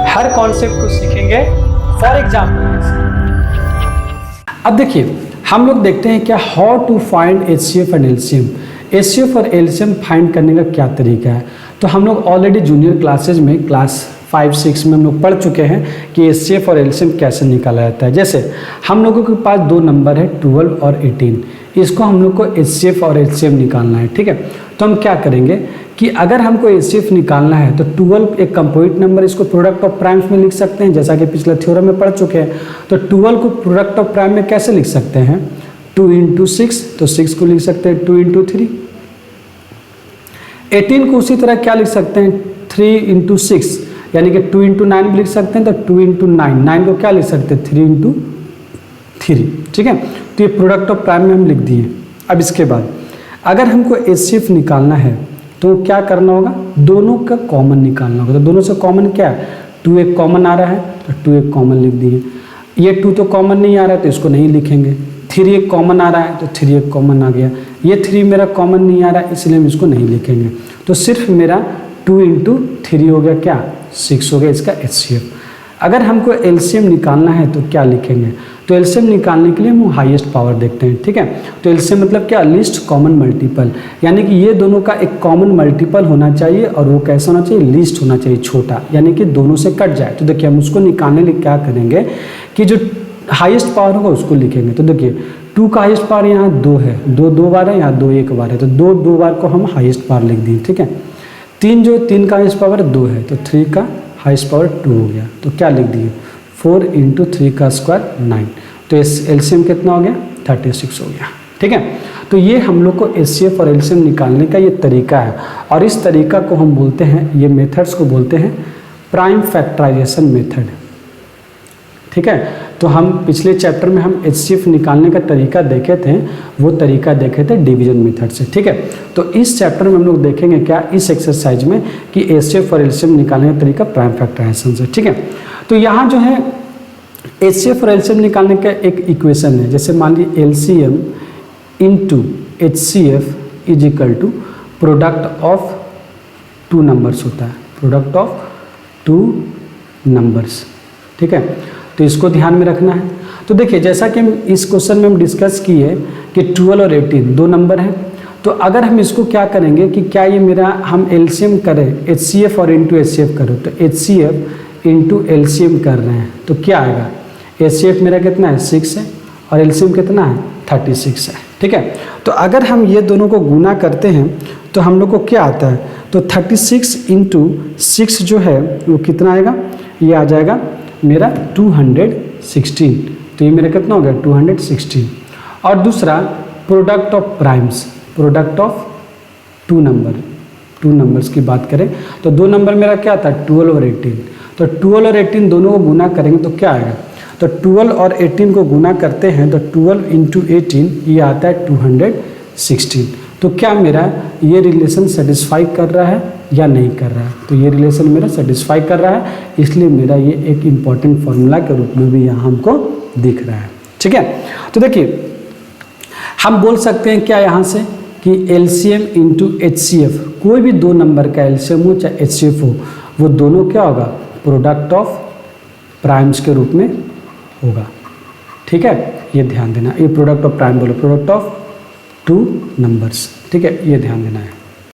हर concept को सीखेंगे for example. अब देखिए हम लोग देखते हैं क्या how to find HCF and LCM। HCF और LCM फाइंड करने का क्या तरीका है। तो हम लोग ऑलरेडी जूनियर क्लासेज में क्लास 5-6 में हम लोग पढ़ चुके हैं कि HCF और LCM कैसे निकाला जाता है। जैसे हम लोगों के पास दो नंबर है 12 और 18, इसको हम लोग को HCF और LCM निकालना है। ठीक है, तो हम क्या करेंगे कि अगर हमको HCF निकालना है तो 12 एक कंपोजिट नंबर, इसको प्रोडक्ट ऑफ प्राइम्स में लिख सकते हैं जैसा कि पिछले थ्योरम में पढ़ चुके हैं। तो 12 को प्रोडक्ट ऑफ प्राइम में कैसे लिख सकते हैं, 2 × 6, तो 6 को लिख सकते हैं 2 × 3। 18 को उसी तरह क्या लिख सकते हैं 3 × 6, यानी कि 2 × 9 भी लिख सकते हैं, तो 2 × 9, 9 को क्या लिख सकते हैं 3 × 3। ठीक है, तो ये प्रोडक्ट ऑफ प्राइम में हम लिख दिए। अब इसके बाद अगर हमको HCF निकालना है तो क्या करना होगा, दोनों का कॉमन निकालना होगा। तो दोनों से कॉमन क्या है, 2 एक कॉमन आ रहा है तो 2 एक कॉमन लिख दिए। ये 2 तो कॉमन नहीं आ रहा है तो इसको नहीं लिखेंगे। 3 एक कॉमन आ रहा है तो 3 एक कॉमन आ गया। ये 3 मेरा कॉमन नहीं आ रहा है इसलिए हम इसको नहीं लिखेंगे। तो सिर्फ मेरा 2 × 3 हो गया क्या 6 हो गया इसका HCF। अगर हमको LCM निकालना है तो क्या लिखेंगे, तो LCM निकालने के लिए हम हाईएस्ट पावर देखते हैं। ठीक है, तो LCM मतलब क्या, लीस्ट कॉमन मल्टीपल, यानी कि ये दोनों का एक कॉमन मल्टीपल होना चाहिए और वो कैसा होना चाहिए, लीस्ट होना चाहिए, छोटा, यानी कि दोनों से कट जाए। तो देखिए हम उसको निकालने के लिए क्या करेंगे कि जो हाईएस्ट पावर होगा उसको लिखेंगे। तो देखिए 2 का हाईएस्ट पावर यहाँ 2 है, 2 2 बार है, यहाँ 2 1 बार है, तो 2 2 बार को हम हाईएस्ट पावर लिख दिए। ठीक है, 3 का हाईएस्ट पावर 2 है तो 3 का हाईएस्ट पावर 2 हो गया, तो क्या लिख दिए 4 × 3 का स्क्वायर 9, तो LCM कितना हो गया 36 हो गया। ठीक है, तो ये हम लोग को HCF और LCM निकालने का ये तरीका है और इस तरीका को हम बोलते हैं, ये मेथड्स को बोलते हैं प्राइम फैक्टराइजेशन मेथड। ठीक है, तो हम पिछले चैप्टर में हम HCF निकालने का तरीका देखे थे, वो तरीका देखे थे डिवीजन मेथड से। ठीक है, तो इस चैप्टर में हम लोग देखेंगे क्या इस एक्सरसाइज में कि HCF और LCM निकालने का तरीका प्राइम फैक्टराइजेशन से। ठीक है, तो यहाँ जो है HCF और LCM निकालने का एक इक्वेशन है। जैसे मान लीजिए LCM × HCF = product of 2 numbers होता है, प्रोडक्ट ऑफ 2 नंबर्स। ठीक है, तो इसको ध्यान में रखना है। तो देखिए जैसा कि हम इस क्वेश्चन में हम डिस्कस किए कि 12 और 18 दो नंबर हैं, तो अगर हम इसको क्या करेंगे कि क्या ये मेरा हम LCM करें, HCF और × HCF करो, तो HCF × LCM कर रहे हैं तो क्या आएगा, HCF मेरा कितना है 6 है और LCM कितना है 36 है। ठीक है, तो अगर हम ये दोनों को गुना करते हैं तो हम लोग को क्या आता है, तो 36 × 6 जो है वो कितना आएगा, ये आ जाएगा मेरा 216, तो ये मेरा कितना हो गया 216। और दूसरा product of primes, product of 2 numbers की बात करें तो 2 नंबर मेरा क्या था 12 और 18, तो 12 और 18 दोनों को गुना करेंगे तो क्या आएगा, तो 12 और 18 को गुना करते हैं तो 12 × 18 ये आता है 216। तो क्या मेरा ये रिलेशन सेटिस्फाई कर रहा है या नहीं कर रहा है, तो ये रिलेशन मेरा सेटिस्फाई कर रहा है, इसलिए मेरा ये एक इम्पॉर्टेंट फॉर्मूला के रूप में भी यहाँ हमको दिख रहा है। ठीक है, तो देखिए हम बोल सकते हैं क्या यहाँ से कि LCM × HCF, कोई भी 2 नंबर का LCM हो चाहे HCF हो, वो दोनों क्या होगा प्रोडक्ट ऑफ प्राइम्स के रूप में होगा। ठीक है, ये ध्यान देना, ये प्रोडक्ट ऑफ प्राइम बोलो, प्रोडक्ट ऑफ 2 नंबर्स। ठीक है, ये ध्यान देना है।